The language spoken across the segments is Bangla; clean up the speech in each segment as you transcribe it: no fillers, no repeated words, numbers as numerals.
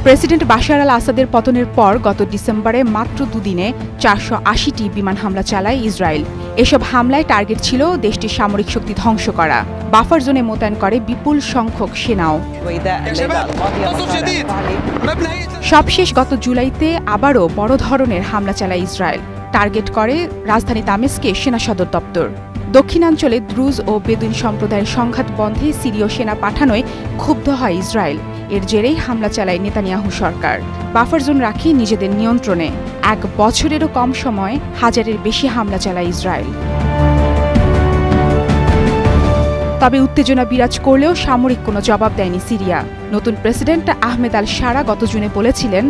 প্রেসিডেন্ট বাশার আল আসাদের পতনের পর গত ডিসেম্বরে মাত্র দুদিনে 480টি বিমান হামলা চালায় ইসরায়েল। এসব হামলায় টার্গেট ছিল দেশটির সামরিক শক্তি ধ্বংস করা। বাফার জোনে মোতায়েন করে বিপুল সংখ্যক সেনাও। সবশেষ গত জুলাইতে আবারও বড় ধরনের হামলা চালায় ইসরায়েল। টার্গেট করে রাজধানী দামেস্কে সেনা সদর দপ্তর। দক্ষিণাঞ্চলে দ্রুজ ও বেদুইন সম্প্রদায়ের সংঘাত বন্ধে সিরীয় সেনা পাঠানোয় ক্ষুব্ধ হয় ইসরায়েল। এর জেরেই হামলা চালায় নেতানিয়াহু সরকার। বাফার জোন রাখে নিজেদের নিয়ন্ত্রণে। 1 বছরেরও কম সময়ে 1000-এর বেশি হামলা চালায় ইসরায়েল। তবে উত্তেজনা বিরাজ করলেও সামরিক কোনো জবাব দেয়নি সিরিয়া। নতুন প্রেসিডেন্ট আহমেদ আল শারা গত জুনে বলেছিলেন,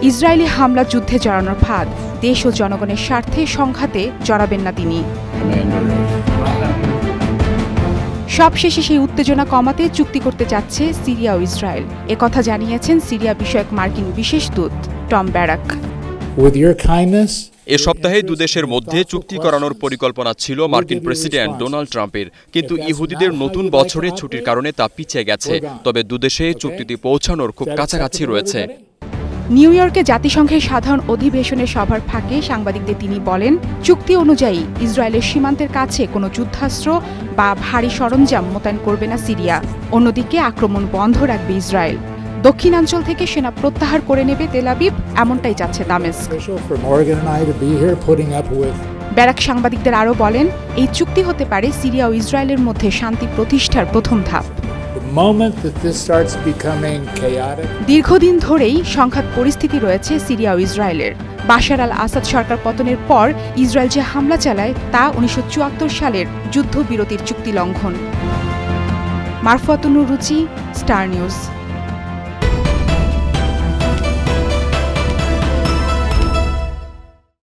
ইসরায়েলি হামলা যুদ্ধে জড়ানোর ফাঁদ। দেশ ও জনগণের স্বার্থে সংঘাতে জড়াবেন না তিনি। সবশেষে সেই উত্তেজনা কমাতে চুক্তি করতে যাচ্ছে সিরিয়া ও ইসরায়েল। একথা জানিয়েছেন সিরিয়া বিষয়ক মার্কিন বিশেষ দূত টম ব্যারাক। এ সপ্তাহে দুদেশের মধ্যে চুক্তি করানোর পরিকল্পনা ছিল মার্কিন প্রেসিডেন্ট ডোনাল্ড ট্রাম্পের, কিন্তু ইহুদিদের নতুন বছরের ছুটির কারণে তা পিছিয়ে গেছে। তবে দুদেশে চুক্তিতে পৌঁছানোর খুব কাছাকাছি রয়েছে। নিউ ইয়র্কে জাতিসংঘের সাধারণ অধিবেশনের সভার ফাঁকে সাংবাদিকদের তিনি বলেন, চুক্তি অনুযায়ী ইসরায়েলের সীমান্তের কাছে কোনো যুদ্ধাস্ত্র বা ভারী সরঞ্জাম মোতায়েন করবে না সিরিয়া। অন্যদিকে আক্রমণ বন্ধ রাখবে ইসরায়েল। দক্ষিণাঞ্চল থেকে সেনা প্রত্যাহার করে নেবে তেল আবিব, এমনটাই চাচ্ছে দামেস্ক। ব্যারাক সাংবাদিকদের আরও বলেন, এই চুক্তি হতে পারে সিরিয়া ও ইসরায়েলের মধ্যে শান্তি প্রতিষ্ঠার প্রথম ধাপ। দীর্ঘদিন ধরেই সংঘাত পরিস্থিতি রয়েছে সিরিয়া ও ইসরায়েলের। বাশার আল আসাদ সরকার পতনের পর ইসরায়েল যে হামলা চালায় তা 1974 সালের যুদ্ধবিরতির চুক্তি লঙ্ঘন। মারফুয়াতুন রুচি, স্টার নিউজ।